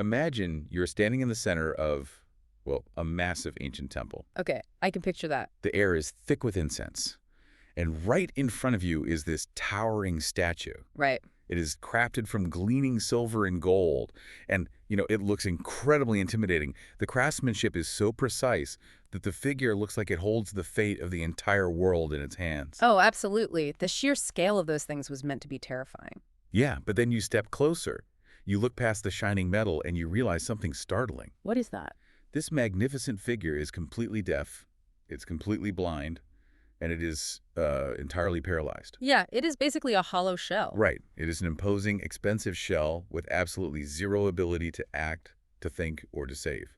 Imagine you're standing in the center of, well, a massive ancient temple. Okay, I can picture that. The air is thick with incense. And right in front of you is this towering statue. Right. It is crafted from gleaming silver and gold. And, it looks incredibly intimidating. The craftsmanship is so precise that the figure looks like it holds the fate of the entire world in its hands. Oh, absolutely. The sheer scale of those things was meant to be terrifying. Yeah, but then you step closer. You look past the shining metal and you realize something startling. What is that? This magnificent figure is completely deaf, it's completely blind, and it is entirely paralyzed. Yeah, it is basically a hollow shell. Right. It is an imposing, expensive shell with absolutely zero ability to act, to think, or to save.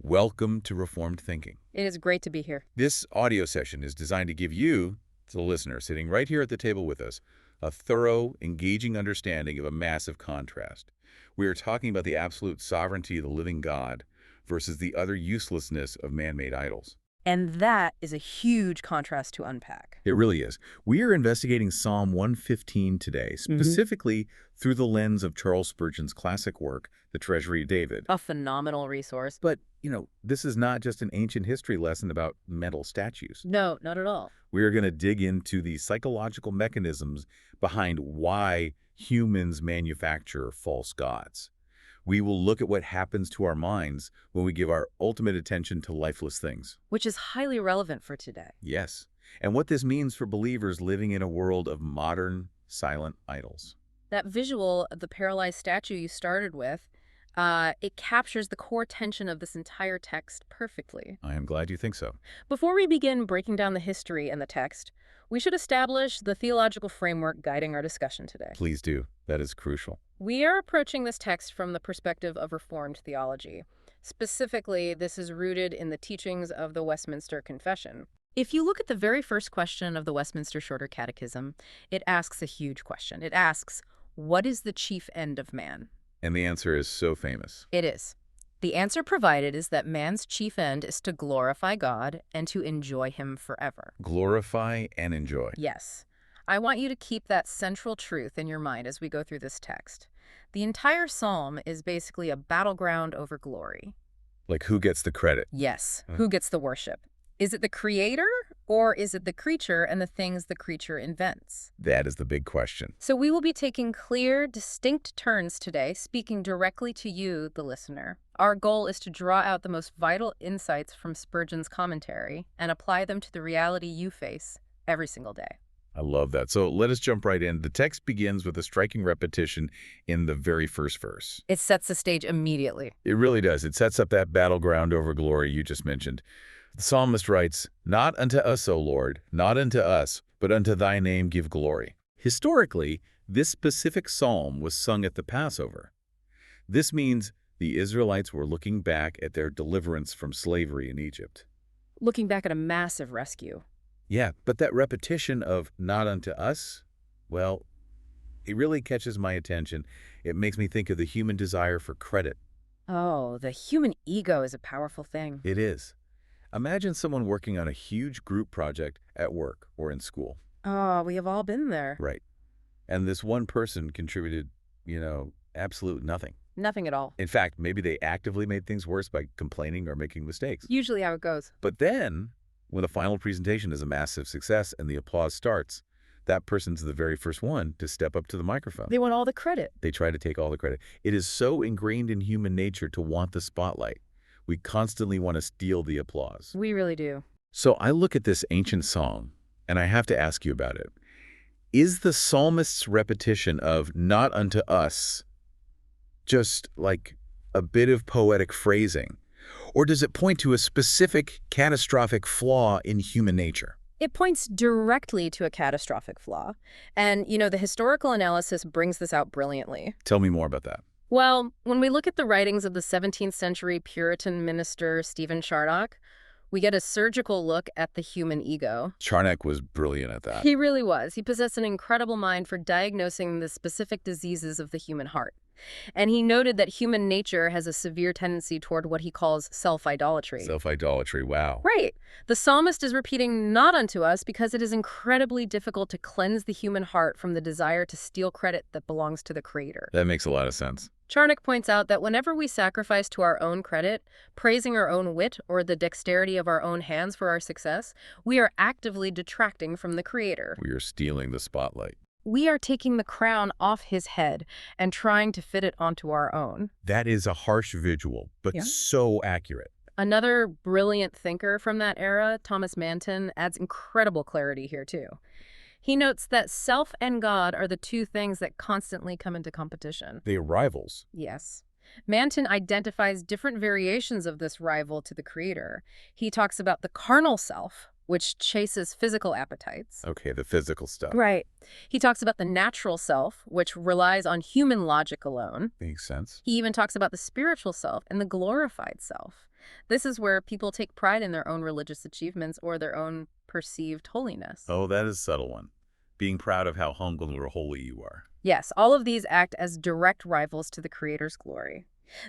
Welcome to Reformed Thinking. It is great to be here. This audio session is designed to give you, the listener, sitting right here at the table with us, a thorough, engaging understanding of a massive contrast. We are talking about the absolute sovereignty of the living God versus the utter uselessness of man-made idols. And that is a huge contrast to unpack. It really is. We are investigating Psalm 115 today, specifically through the lens of Charles Spurgeon's classic work, The Treasury of David. A phenomenal resource. But, this is not just an ancient history lesson about metal statues. No, not at all. We are going to dig into the psychological mechanisms behind why humans manufacture false gods. We will look at what happens to our minds when we give our ultimate attention to lifeless things. Which is highly relevant for today. Yes. And what this means for believers living in a world of modern, silent idols. That visual of the paralyzed statue you started with, it captures the core tension of this entire text perfectly. I am glad you think so. Before we begin breaking down the history and the text, we should establish the theological framework guiding our discussion today. Please do. That is crucial. We are approaching this text from the perspective of Reformed theology. Specifically, this is rooted in the teachings of the Westminster Confession. If you look at the very first question of the Westminster Shorter Catechism, it asks a huge question. It asks, what is the chief end of man? And the answer is so famous. It is. The answer provided is that man's chief end is to glorify God and to enjoy him forever. Glorify and enjoy. Yes. I want you to keep that central truth in your mind as we go through this text. The entire psalm is basically a battleground over glory. Like who gets the credit? Yes. Who gets the worship? Is it the creator or is it the creature and the things the creature invents? That is the big question. So we will be taking clear, distinct turns today, speaking directly to you, the listener. Our goal is to draw out the most vital insights from Spurgeon's commentary and apply them to the reality you face every single day. I love that. So let us jump right in. The text begins with a striking repetition in the very first verse. It sets the stage immediately. It really does. It sets up that battleground over glory you just mentioned. The psalmist writes, "Not unto us, O Lord, not unto us, but unto thy name give glory." Historically, this specific psalm was sung at the Passover. This means the Israelites were looking back at their deliverance from slavery in Egypt. Looking back at a massive rescue. Yeah, but that repetition of "not unto us," well, it really catches my attention. It makes me think of the human desire for credit. Oh, the human ego is a powerful thing. It is. Imagine someone working on a huge group project at work or in school. Oh, we have all been there. Right. And this one person contributed, absolute nothing. Nothing at all. In fact, maybe they actively made things worse by complaining or making mistakes. Usually how it goes. But then, when the final presentation is a massive success and the applause starts, that person's the very first one to step up to the microphone. They want all the credit. They try to take all the credit. It is so ingrained in human nature to want the spotlight. We constantly want to steal the applause. We really do. So I look at this ancient song, and I have to ask you about it. Is the psalmist's repetition of "not unto us" just like a bit of poetic phrasing? Or does it point to a specific catastrophic flaw in human nature? It points directly to a catastrophic flaw. And, the historical analysis brings this out brilliantly. Tell me more about that. Well, when we look at the writings of the 17th century Puritan minister Stephen Charnock, we get a surgical look at the human ego. Charnock was brilliant at that. He really was. He possessed an incredible mind for diagnosing the specific diseases of the human heart. And he noted that human nature has a severe tendency toward what he calls self-idolatry. Self-idolatry, wow. Right. The psalmist is repeating "not unto us" because it is incredibly difficult to cleanse the human heart from the desire to steal credit that belongs to the creator. That makes a lot of sense. Charnock points out that whenever we sacrifice to our own credit, praising our own wit or the dexterity of our own hands for our success, we are actively detracting from the Creator. We are stealing the spotlight. We are taking the crown off his head and trying to fit it onto our own. That is a harsh visual, but Yeah. so accurate. Another brilliant thinker from that era, Thomas Manton, adds incredible clarity here too. He notes that self and God are the two things that constantly come into competition. They are rivals. Yes. Manton identifies different variations of this rival to the Creator. He talks about the carnal self, which chases physical appetites. Okay, the physical stuff. Right. He talks about the natural self, which relies on human logic alone. Makes sense. He even talks about the spiritual self and the glorified self. This is where people take pride in their own religious achievements or their own perceived holiness. Oh, that is a subtle one. Being proud of how humble or holy you are. Yes, all of these act as direct rivals to the Creator's glory.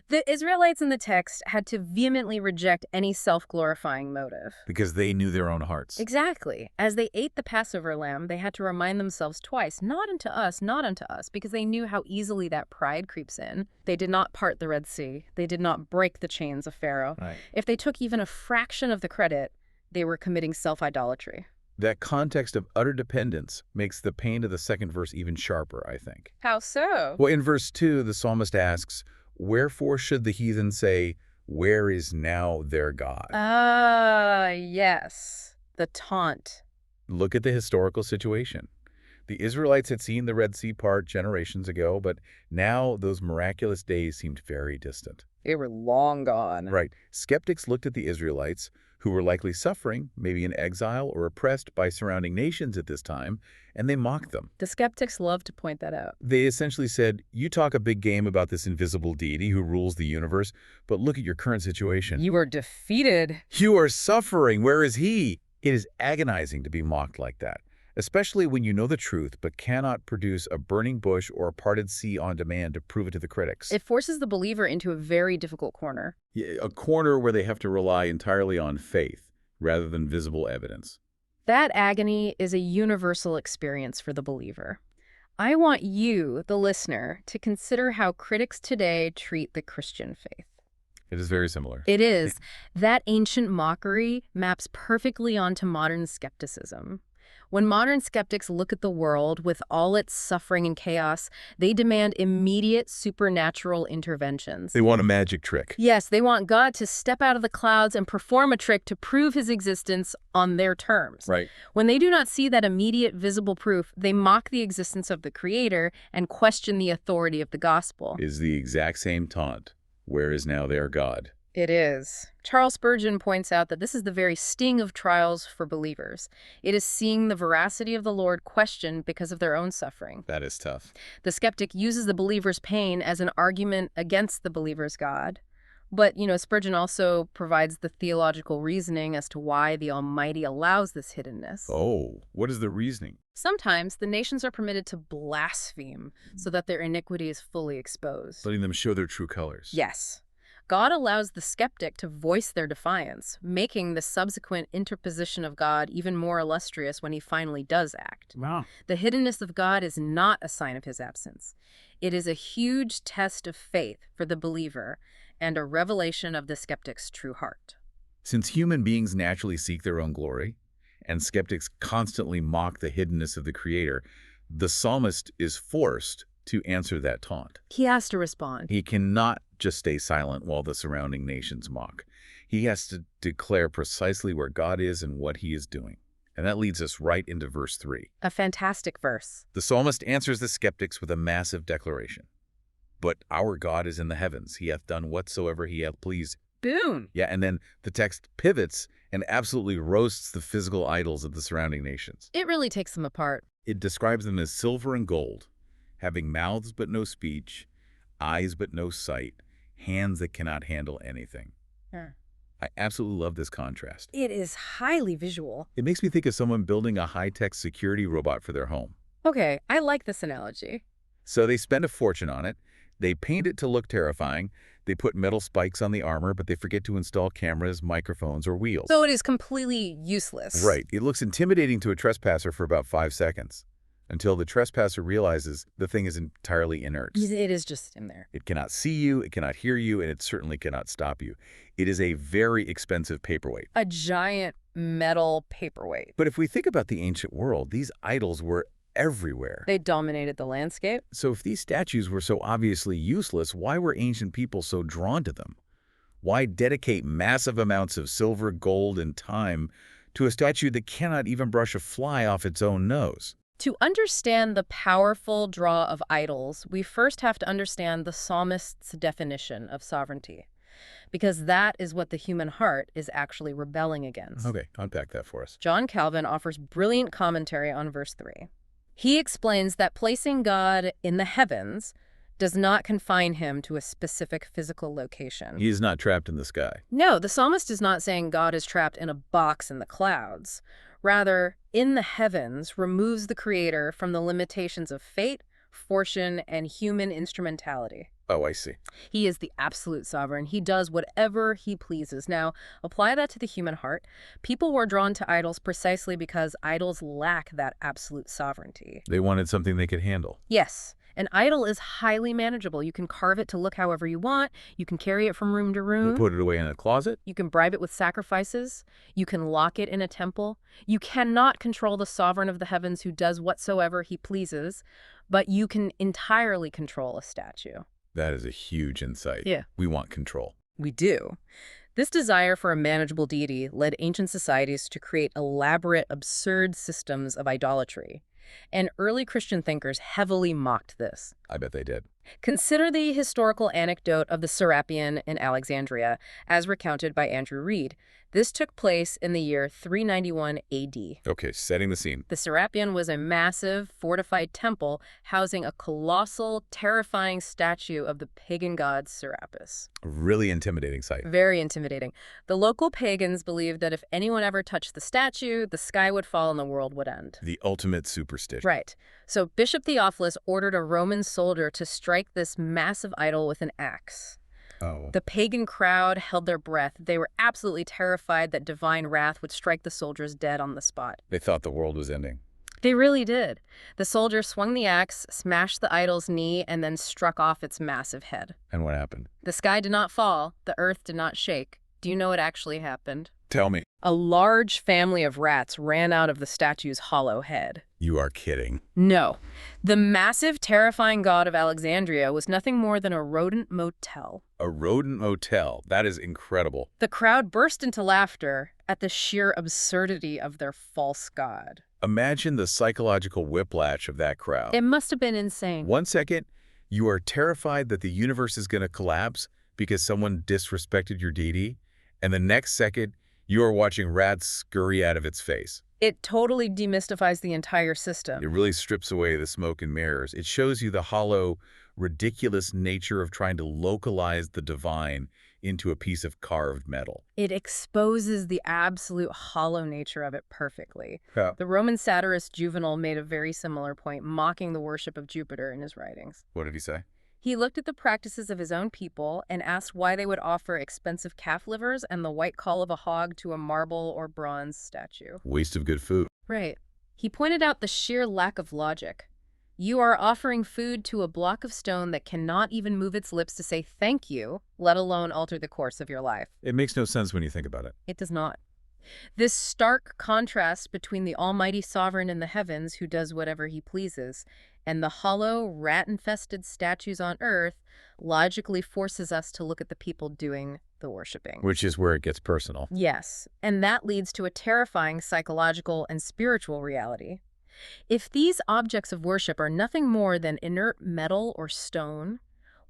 The Israelites in the text had to vehemently reject any self-glorifying motive. Because they knew their own hearts. Exactly. As they ate the Passover lamb, they had to remind themselves twice, not unto us, not unto us, because they knew how easily that pride creeps in. They did not part the Red Sea. They did not break the chains of Pharaoh. Right. If they took even a fraction of the credit, they were committing self-idolatry. That context of utter dependence makes the pain of the second verse even sharper, I think. How so? Well, in verse 2, the psalmist asks, "Wherefore should the heathen say, where is now their God?" Yes. The taunt. Look at the historical situation. The Israelites had seen the Red Sea part generations ago, but now those miraculous days seemed very distant. They were long gone. Right. Skeptics looked at the Israelites, who were likely suffering, maybe in exile or oppressed by surrounding nations at this time, and they mocked them. The skeptics love to point that out. They essentially said, you talk a big game about this invisible deity who rules the universe, but look at your current situation. You are defeated. You are suffering. Where is he? It is agonizing to be mocked like that, especially when you know the truth but cannot produce a burning bush or a parted sea on demand to prove it to the critics. It forces the believer into a very difficult corner. A corner where they have to rely entirely on faith rather than visible evidence. That agony is a universal experience for the believer. I want you, the listener, to consider how critics today treat the Christian faith. It is very similar. It is. That ancient mockery maps perfectly onto modern skepticism. When modern skeptics look at the world with all its suffering and chaos, they demand immediate supernatural interventions. They want a magic trick. Yes, they want God to step out of the clouds and perform a trick to prove his existence on their terms. Right. When they do not see that immediate visible proof, they mock the existence of the Creator and question the authority of the gospel. Is the exact same taunt. Where is now their God? It is. Charles Spurgeon points out that this is the very sting of trials for believers. It is seeing the veracity of the Lord questioned because of their own suffering. That is tough. The skeptic uses the believer's pain as an argument against the believer's God. But, Spurgeon also provides the theological reasoning as to why the Almighty allows this hiddenness. Oh, what is the reasoning? Sometimes the nations are permitted to blaspheme so that their iniquity is fully exposed. Letting them show their true colors. Yes. God allows the skeptic to voice their defiance, making the subsequent interposition of God even more illustrious when he finally does act. Wow. The hiddenness of God is not a sign of his absence. It is a huge test of faith for the believer and a revelation of the skeptic's true heart. Since human beings naturally seek their own glory, and skeptics constantly mock the hiddenness of the Creator, the psalmist is forced to answer that taunt. He has to respond. He cannot just stay silent while the surrounding nations mock. He has to declare precisely where God is and what he is doing. And that leads us right into verse 3. A fantastic verse. The psalmist answers the skeptics with a massive declaration. But our God is in the heavens. He hath done whatsoever he hath pleased. Boom. Yeah, and then the text pivots and absolutely roasts the physical idols of the surrounding nations. It really takes them apart. It describes them as silver and gold, having mouths but no speech, eyes but no sight, hands that cannot handle anything. I absolutely love this contrast. It is highly visual. It makes me think of someone building a high-tech security robot for their home. Okay, I like this analogy. So they spend a fortune on it. They paint it to look terrifying. They put metal spikes on the armor, but they forget to install cameras, microphones, or wheels. So it is completely useless. Right. It looks intimidating to a trespasser for about 5 seconds until the trespasser realizes the thing is entirely inert. It is just in there. It cannot see you, it cannot hear you, and it certainly cannot stop you. It is a very expensive paperweight. A giant metal paperweight. But if we think about the ancient world, these idols were everywhere. They dominated the landscape. So if these statues were so obviously useless, why were ancient people so drawn to them? Why dedicate massive amounts of silver, gold, and time to a statue that cannot even brush a fly off its own nose? To understand the powerful draw of idols, we first have to understand the psalmist's definition of sovereignty, because that is what the human heart is actually rebelling against. Okay, unpack that for us. John Calvin offers brilliant commentary on verse 3. He explains that placing God in the heavens does not confine him to a specific physical location. He is not trapped in the sky. No, the psalmist is not saying God is trapped in a box in the clouds. Rather, in the heavens removes the creator from the limitations of fate, fortune, and human instrumentality. Oh, I see. He is the absolute sovereign. He does whatever he pleases. Now, apply that to the human heart. People were drawn to idols precisely because idols lack that absolute sovereignty. They wanted something they could handle. Yes. An idol is highly manageable. You can carve it to look however you want. You can carry it from room to room. Put it away in a closet? You can bribe it with sacrifices. You can lock it in a temple. You cannot control the sovereign of the heavens who does whatsoever he pleases, but you can entirely control a statue. That is a huge insight. Yeah. We want control. We do. This desire for a manageable deity led ancient societies to create elaborate, absurd systems of idolatry. And early Christian thinkers heavily mocked this. I bet they did. Consider the historical anecdote of the Serapion in Alexandria, as recounted by Andrew Reed. This took place in the year 391 AD. Okay, setting the scene. The Serapion was a massive, fortified temple housing a colossal, terrifying statue of the pagan god Serapis. A really intimidating sight. Very intimidating. The local pagans believed that if anyone ever touched the statue, the sky would fall and the world would end. The ultimate superstition. Right. So Bishop Theophilus ordered a Roman soldier to strike this massive idol with an axe. Oh. The pagan crowd held their breath. They were absolutely terrified that divine wrath would strike the soldiers dead on the spot. They thought the world was ending. They really did. The soldier swung the axe, smashed the idol's knee, and then struck off its massive head. And what happened? The sky did not fall. The earth did not shake. Do you know what actually happened? Tell me. A large family of rats ran out of the statue's hollow head. You are kidding. No. The massive, terrifying god of Alexandria was nothing more than a rodent motel. A rodent motel. That is incredible. The crowd burst into laughter at the sheer absurdity of their false god. Imagine the psychological whiplash of that crowd. It must have been insane. 1 second, you are terrified that the universe is going to collapse because someone disrespected your deity, and the next second, you are watching rats scurry out of its face. It totally demystifies the entire system. It really strips away the smoke and mirrors. It shows you the hollow, ridiculous nature of trying to localize the divine into a piece of carved metal. It exposes the absolute hollow nature of it perfectly. Yeah. The Roman satirist Juvenal made a very similar point, mocking the worship of Jupiter in his writings. What did he say? He looked at the practices of his own people and asked why they would offer expensive calf livers and the white caul of a hog to a marble or bronze statue. Waste of good food. Right. He pointed out the sheer lack of logic. You are offering food to a block of stone that cannot even move its lips to say thank you, let alone alter the course of your life. It makes no sense when you think about it. It does not. This stark contrast between the almighty sovereign in the heavens who does whatever he pleases and the hollow, rat-infested statues on earth logically forces us to look at the people doing the worshiping. Which is where it gets personal. Yes, and that leads to a terrifying psychological and spiritual reality. If these objects of worship are nothing more than inert metal or stone,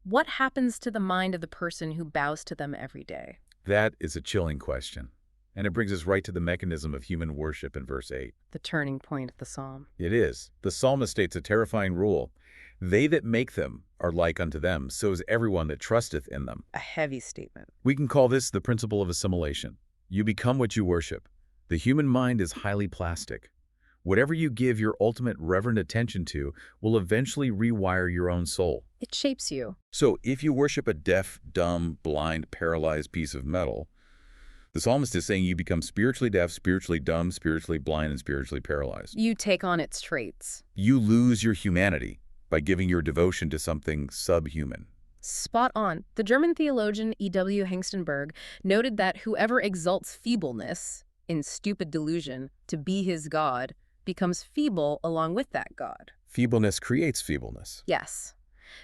what happens to the mind of the person who bows to them every day? That is a chilling question. And it brings us right to the mechanism of human worship in verse 8. The turning point of the psalm. It is. The psalmist states a terrifying rule. They that make them are like unto them, so is everyone that trusteth in them. A heavy statement. We can call this the principle of assimilation. You become what you worship. The human mind is highly plastic. Whatever you give your ultimate reverent attention to will eventually rewire your own soul. It shapes you. So if you worship a deaf, dumb, blind, paralyzed piece of metal, The psalmist is saying you become spiritually deaf, spiritually dumb, spiritually blind, and spiritually paralyzed. You take on its traits. You lose your humanity by giving your devotion to something subhuman. Spot on. The German theologian E.W. Hengstenberg noted that whoever exalts feebleness, in stupid delusion, to be his God, becomes feeble along with that God. Feebleness creates feebleness. Yes.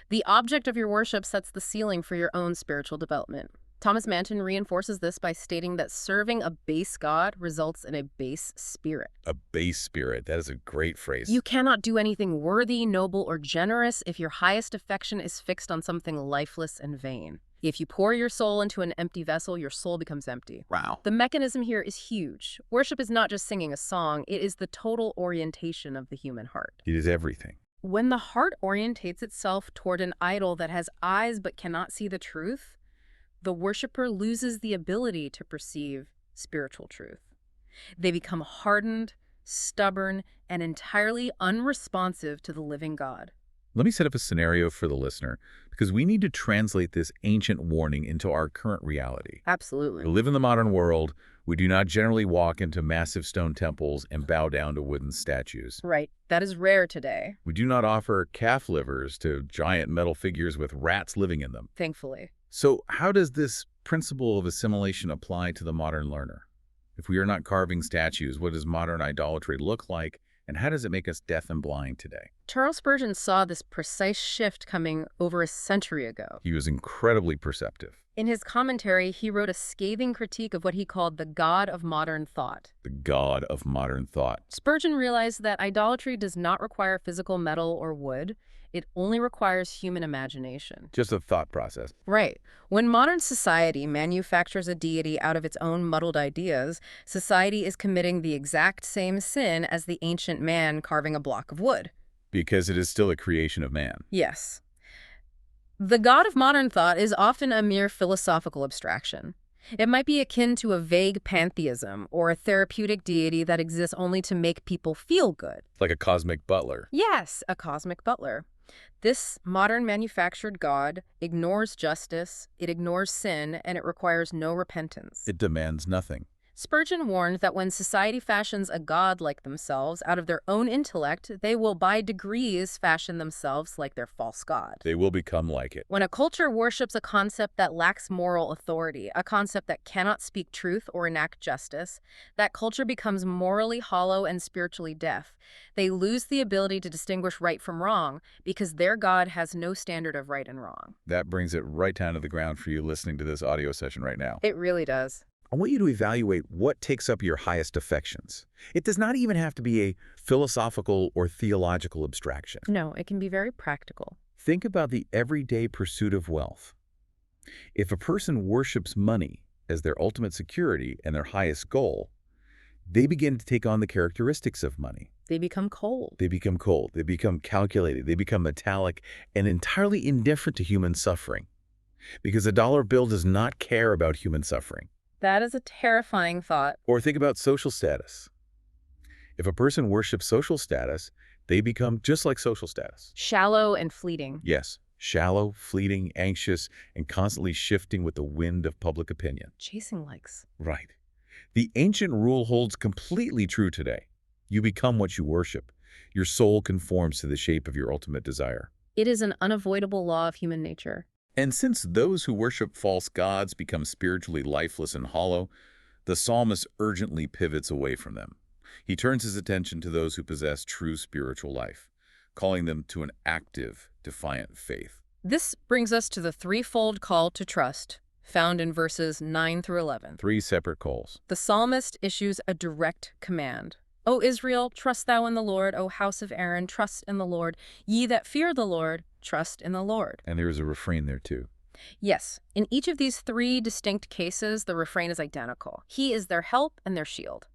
The object of your worship sets the ceiling for your own spiritual development. Thomas Manton reinforces this by stating that serving a base God results in a base spirit. A base spirit. That is a great phrase. You cannot do anything worthy, noble, or generous if your highest affection is fixed on something lifeless and vain. If you pour your soul into an empty vessel, your soul becomes empty. Wow. The mechanism here is huge. Worship is not just singing a song, it is the total orientation of the human heart. It is everything. When the heart orientates itself toward an idol that has eyes but cannot see the truth, the worshiper loses the ability to perceive spiritual truth. They become hardened, stubborn, and entirely unresponsive to the living God. Let me set up a scenario for the listener, because we need to translate this ancient warning into our current reality. Absolutely. We live in the modern world. We do not generally walk into massive stone temples and bow down to wooden statues. Right. That is rare today. We do not offer calf livers to giant metal figures with rats living in them. Thankfully. So how does this principle of assimilation apply to the modern learner? If we are not carving statues, what does modern idolatry look like, and how does it make us deaf and blind today? Charles Spurgeon saw this precise shift coming over a century ago. He was incredibly perceptive. In his commentary, he wrote a scathing critique of what he called the God of modern thought. The God of modern thought. Spurgeon realized that idolatry does not require physical metal or wood. It only requires human imagination. Just a thought process. Right. When modern society manufactures a deity out of its own muddled ideas, society is committing the exact same sin as the ancient man carving a block of wood. Because it is still a creation of man. Yes. The God of modern thought is often a mere philosophical abstraction. It might be akin to a vague pantheism or a therapeutic deity that exists only to make people feel good. Like a cosmic butler. Yes, a cosmic butler. This modern manufactured God ignores justice, it ignores sin, and it requires no repentance. It demands nothing. Spurgeon warned that when society fashions a god like themselves out of their own intellect, they will by degrees fashion themselves like their false god. They will become like it. When a culture worships a concept that lacks moral authority, a concept that cannot speak truth or enact justice, that culture becomes morally hollow and spiritually deaf. They lose the ability to distinguish right from wrong because their God has no standard of right and wrong. That brings it right down to the ground for you listening to this audio session right now. It really does. I want you to evaluate what takes up your highest affections. It does not even have to be a philosophical or theological abstraction. No, it can be very practical. Think about the everyday pursuit of wealth. If a person worships money as their ultimate security and their highest goal, they begin to take on the characteristics of money. They become cold. They become cold. They become calculated. They become metallic and entirely indifferent to human suffering. Because a dollar bill does not care about human suffering. That is a terrifying thought. Or think about social status. If a person worships social status, they become just like social status. Shallow and fleeting. Yes, shallow, fleeting, anxious, and constantly shifting with the wind of public opinion. Chasing likes. Right. The ancient rule holds completely true today. You become what you worship. Your soul conforms to the shape of your ultimate desire. It is an unavoidable law of human nature. And since those who worship false gods become spiritually lifeless and hollow, the psalmist urgently pivots away from them. He turns his attention to those who possess true spiritual life, calling them to an active, defiant faith. This brings us to the threefold call to trust, found in verses 9 through 11. 3 separate calls. The psalmist issues a direct command. O Israel, trust thou in the Lord. O house of Aaron, trust in the Lord. Ye that fear the Lord, trust in the Lord. And there is a refrain there too. Yes, in each of these three distinct cases, the refrain is identical. He is their help and their shield.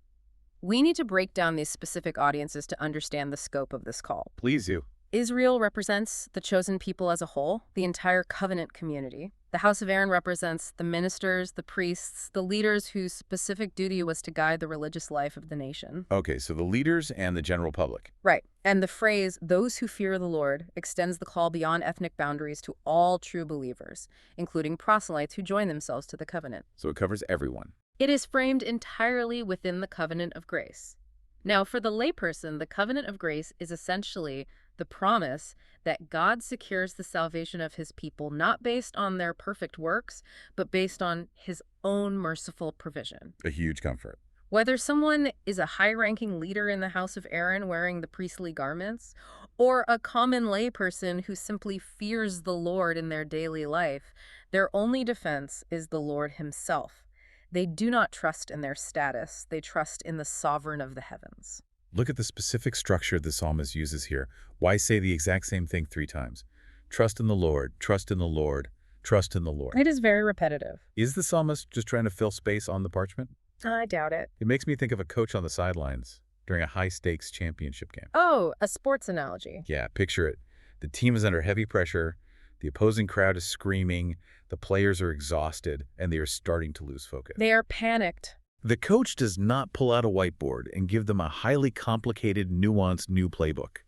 We need to break down these specific audiences to understand the scope of this call. Please do. Israel represents the chosen people as a whole, the entire covenant community. The house of Aaron represents the ministers, the priests, the leaders whose specific duty was to guide the religious life of the nation. Okay, so the leaders and the general public. Right. And the phrase, those who fear the Lord, extends the call beyond ethnic boundaries to all true believers, including proselytes who join themselves to the covenant. So it covers everyone. It is framed entirely within the covenant of grace. Now, for the layperson, the covenant of grace is essentially the promise that God secures the salvation of his people not based on their perfect works, but based on his own merciful provision. A huge comfort. Whether someone is a high-ranking leader in the house of Aaron wearing the priestly garments, or a common layperson who simply fears the Lord in their daily life, their only defense is the Lord himself. They do not trust in their status, they trust in the sovereign of the heavens. Look at the specific structure the psalmist uses here. Why say the exact same thing 3 times? Trust in the Lord, trust in the Lord, trust in the Lord. It is very repetitive. Is the psalmist just trying to fill space on the parchment? I doubt it. It makes me think of a coach on the sidelines during a high-stakes championship game. Oh, a sports analogy. Yeah, picture it. The team is under heavy pressure, the opposing crowd is screaming, the players are exhausted, and they are starting to lose focus. They are panicked. The coach does not pull out a whiteboard and give them a highly complicated, nuanced new playbook.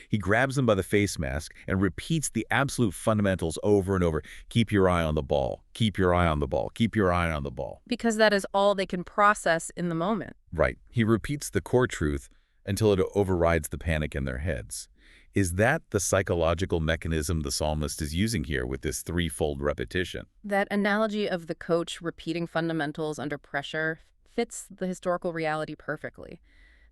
He grabs them by the face mask and repeats the absolute fundamentals over and over. Keep your eye on the ball. Keep your eye on the ball. Keep your eye on the ball. Because that is all they can process in the moment. Right. He repeats the core truth until it overrides the panic in their heads. Is that the psychological mechanism the psalmist is using here with this threefold repetition? That analogy of the coach repeating fundamentals under pressure fits the historical reality perfectly.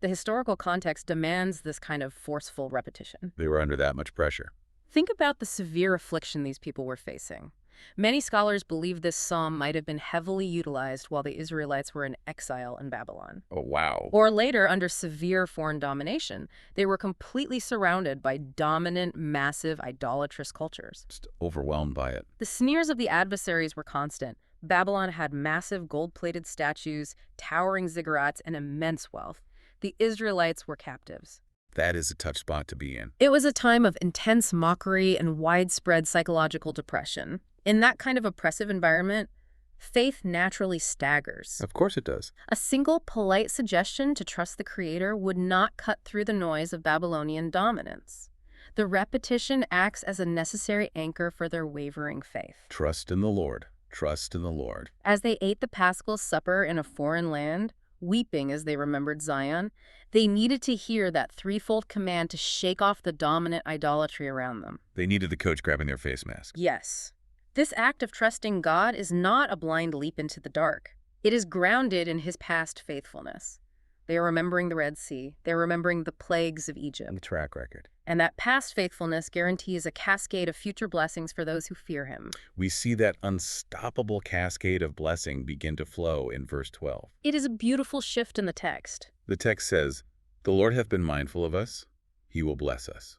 The historical context demands this kind of forceful repetition. They were under that much pressure. Think about the severe affliction these people were facing. Many scholars believe this psalm might have been heavily utilized while the Israelites were in exile in Babylon. Oh, wow. Or later, under severe foreign domination, they were completely surrounded by dominant, massive, idolatrous cultures. Just overwhelmed by it. The sneers of the adversaries were constant. Babylon had massive gold-plated statues, towering ziggurats, and immense wealth. The Israelites were captives. That is a tough spot to be in. It was a time of intense mockery and widespread psychological depression. In that kind of oppressive environment, faith naturally staggers. Of course it does. A single polite suggestion to trust the Creator would not cut through the noise of Babylonian dominance. The repetition acts as a necessary anchor for their wavering faith. Trust in the Lord. Trust in the Lord. As they ate the Paschal Supper in a foreign land, weeping as they remembered Zion, they needed to hear that threefold command to shake off the dominant idolatry around them. They needed the coach grabbing their face mask. Yes. This act of trusting God is not a blind leap into the dark. It is grounded in his past faithfulness. They are remembering the Red Sea. They're remembering the plagues of Egypt. The track record. And that past faithfulness guarantees a cascade of future blessings for those who fear him. We see that unstoppable cascade of blessing begin to flow in verse 12. It is a beautiful shift in the text. The text says, "The Lord hath been mindful of us. He will bless us."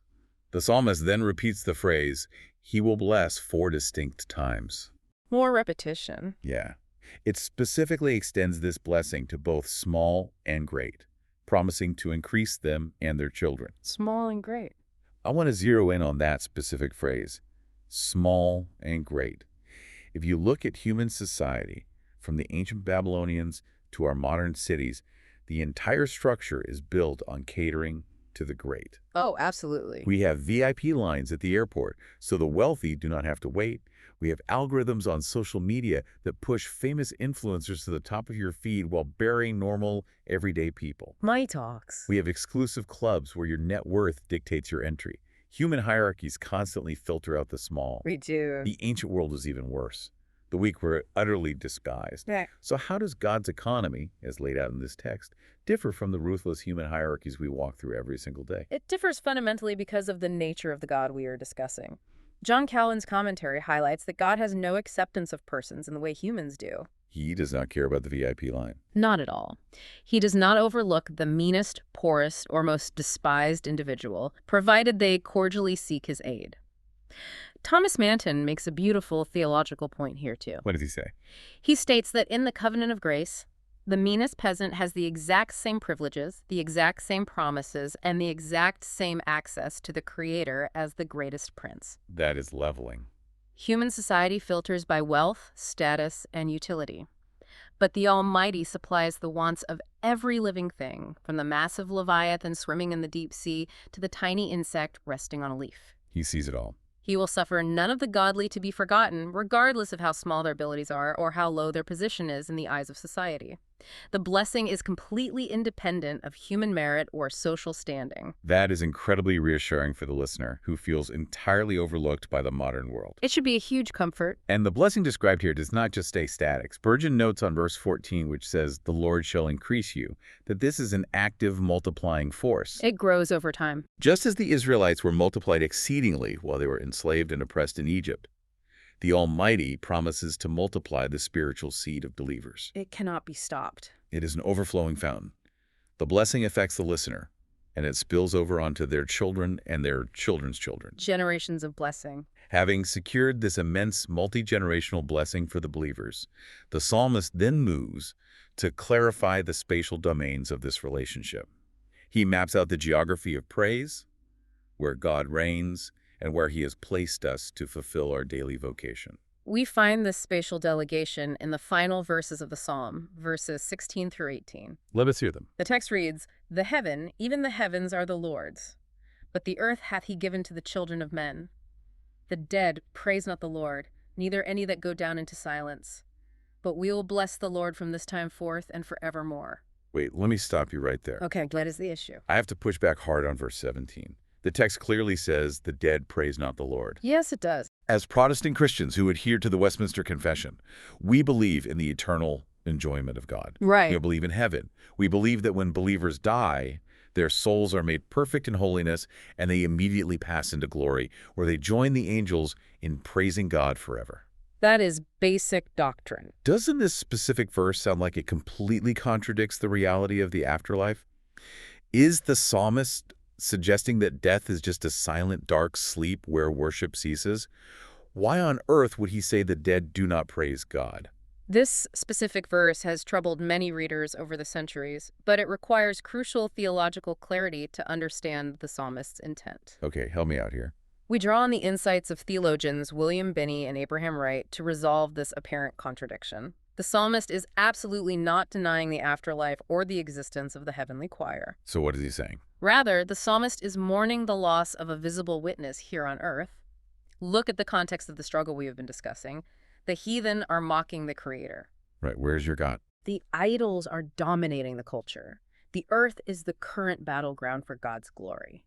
The psalmist then repeats the phrase, "He will bless" 4 distinct times. More repetition. Yeah. It specifically extends this blessing to both small and great, promising to increase them and their children. Small and great. I want to zero in on that specific phrase, small and great. If you look at human society, from the ancient Babylonians to our modern cities, the entire structure is built on catering to the great. Oh, absolutely. We have VIP lines at the airport, so the wealthy do not have to wait. We have algorithms on social media that push famous influencers to the top of your feed while burying normal, everyday people. My talks. We have exclusive clubs where your net worth dictates your entry. Human hierarchies constantly filter out the small. We do. The ancient world was even worse. The weak were utterly disguised. Yeah. So how does God's economy, as laid out in this text, differ from the ruthless human hierarchies we walk through every single day? It differs fundamentally because of the nature of the God we are discussing. John Calvin's commentary highlights that God has no acceptance of persons in the way humans do. He does not care about the VIP line. Not at all. He does not overlook the meanest, poorest, or most despised individual, provided they cordially seek his aid. Thomas Manton makes a beautiful theological point here, too. What does he say? He states that in the covenant of grace, the meanest peasant has the exact same privileges, the exact same promises, and the exact same access to the Creator as the greatest prince. That is leveling. Human society filters by wealth, status, and utility. But the Almighty supplies the wants of every living thing, from the massive leviathan swimming in the deep sea to the tiny insect resting on a leaf. He sees it all. He will suffer none of the godly to be forgotten, regardless of how small their abilities are or how low their position is in the eyes of society. The blessing is completely independent of human merit or social standing. That is incredibly reassuring for the listener, who feels entirely overlooked by the modern world. It should be a huge comfort. And the blessing described here does not just stay static. Spurgeon notes on verse 14, which says, "The Lord shall increase you," that this is an active multiplying force. It grows over time. Just as the Israelites were multiplied exceedingly while they were enslaved and oppressed in Egypt, the Almighty promises to multiply the spiritual seed of believers. It cannot be stopped. It is an overflowing fountain. The blessing affects the listener, and it spills over onto their children and their children's children. Generations of blessing. Having secured this immense multi-generational blessing for the believers, the psalmist then moves to clarify the spatial domains of this relationship. He maps out the geography of praise, where God reigns, and where he has placed us to fulfill our daily vocation. We find this spatial delegation in the final verses of the psalm, verses 16 through 18. Let us hear them. The text reads, "The heaven, even the heavens, are the Lord's, but the earth hath he given to the children of men. The dead praise not the Lord, neither any that go down into silence. But we will bless the Lord from this time forth and forevermore." Wait, let me stop you right there. Okay, what is the issue? I have to push back hard on verse 17. The text clearly says, "The dead praise not the Lord." Yes, it does. As Protestant Christians who adhere to the Westminster Confession, we believe in the eternal enjoyment of God. Right. We believe in heaven. We believe that when believers die, their souls are made perfect in holiness, and they immediately pass into glory, where they join the angels in praising God forever. That is basic doctrine. Doesn't this specific verse sound like it completely contradicts the reality of the afterlife? Is the psalmist suggesting that death is just a silent, dark sleep where worship ceases? Why on earth would he say the dead do not praise God? This specific verse has troubled many readers over the centuries, but it requires crucial theological clarity to understand the psalmist's intent. Okay, help me out here. We draw on the insights of theologians William Binney and Abraham Wright to resolve this apparent contradiction. The psalmist is absolutely not denying the afterlife or the existence of the heavenly choir. So what is he saying? Rather, the psalmist is mourning the loss of a visible witness here on earth. Look at the context of the struggle we have been discussing. The heathen are mocking the Creator. Right, where's your God? The idols are dominating the culture. The earth is the current battleground for God's glory.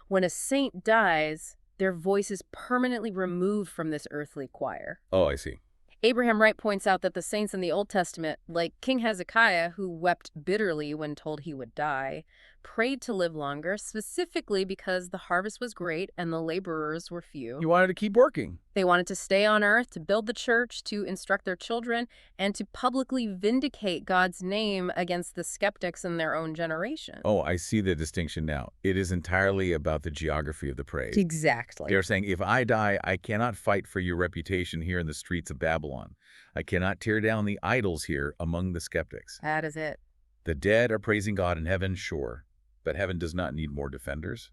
When a saint dies, their voice is permanently removed from this earthly choir. Oh, I see. Abraham Wright points out that the saints in the Old Testament, like King Hezekiah, who wept bitterly when told he would die, prayed to live longer, specifically because the harvest was great and the laborers were few. You wanted to keep working. They wanted to stay on earth, to build the church, to instruct their children, and to publicly vindicate God's name against the skeptics in their own generation. Oh, I see the distinction now. It is entirely about the geography of the praise. Exactly. They're saying, if I die, I cannot fight for your reputation here in the streets of Babylon. I cannot tear down the idols here among the skeptics. That is it. The dead are praising God in heaven, sure, but heaven does not need more defenders.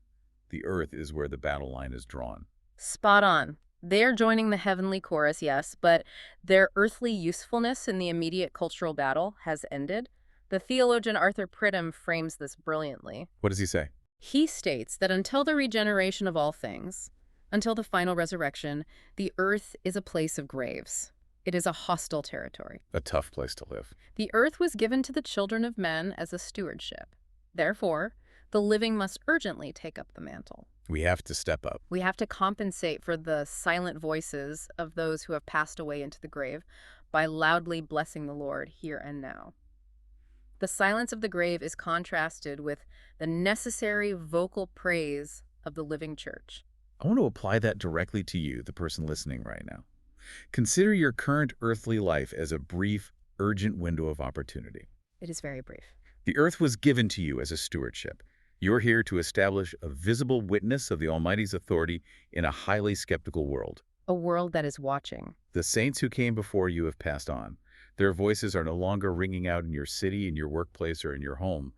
The earth is where the battle line is drawn. Spot on. They're joining the heavenly chorus, yes, but their earthly usefulness in the immediate cultural battle has ended. The theologian Arthur Pridham frames this brilliantly. What does he say? He states that until the regeneration of all things, until the final resurrection, the earth is a place of graves. It is a hostile territory. A tough place to live. The earth was given to the children of men as a stewardship. Therefore, the living must urgently take up the mantle. We have to step up. We have to compensate for the silent voices of those who have passed away into the grave by loudly blessing the Lord here and now. The silence of the grave is contrasted with the necessary vocal praise of the living church. I want to apply that directly to you, the person listening right now. Consider your current earthly life as a brief, urgent window of opportunity. It is very brief. The earth was given to you as a stewardship. You're here to establish a visible witness of the Almighty's authority in a highly skeptical world. A world that is watching. The saints who came before you have passed on. Their voices are no longer ringing out in your city, in your workplace, or in your home.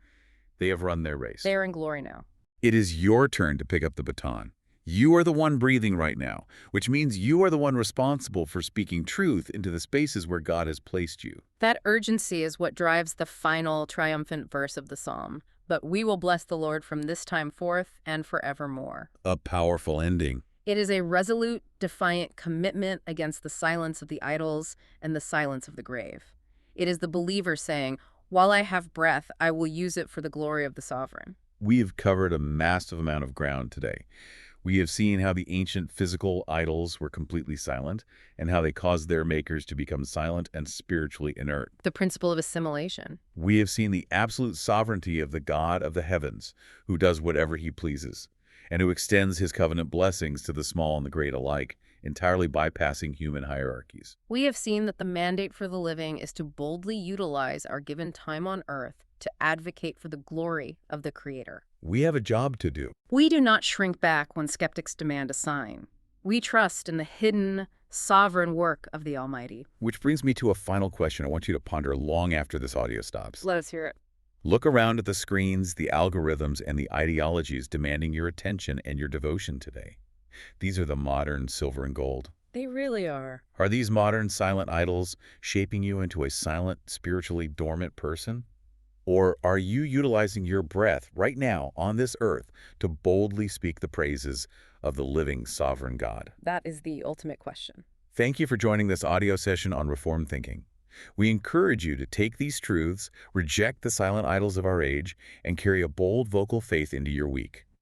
They have run their race. They are in glory now. It is your turn to pick up the baton. You are the one breathing right now, which means you are the one responsible for speaking truth into the spaces where God has placed you. That urgency is what drives the final triumphant verse of the psalm. But we will bless the Lord from this time forth and forevermore. A powerful ending. It is a resolute, defiant commitment against the silence of the idols and the silence of the grave. It is the believer saying, while I have breath, I will use it for the glory of the sovereign. We have covered a massive amount of ground today. We have seen how the ancient physical idols were completely silent and how they caused their makers to become silent and spiritually inert. The principle of assimilation. We have seen the absolute sovereignty of the God of the heavens, who does whatever he pleases, and who extends his covenant blessings to the small and the great alike, entirely bypassing human hierarchies. We have seen that the mandate for the living is to boldly utilize our given time on earth to advocate for the glory of the Creator. We have a job to do. We do not shrink back when skeptics demand a sign. We trust in the hidden, sovereign work of the Almighty. Which brings me to a final question I want you to ponder long after this audio stops. Let us hear it. Look around at the screens, the algorithms, and the ideologies demanding your attention and your devotion today. These are the modern silver and gold. They really are. Are these modern silent idols shaping you into a silent, spiritually dormant person? Or are you utilizing your breath right now on this earth to boldly speak the praises of the living sovereign God? That is the ultimate question. Thank you for joining this audio session on Reformed Thinking. We encourage you to take these truths, reject the silent idols of our age, and carry a bold vocal faith into your week.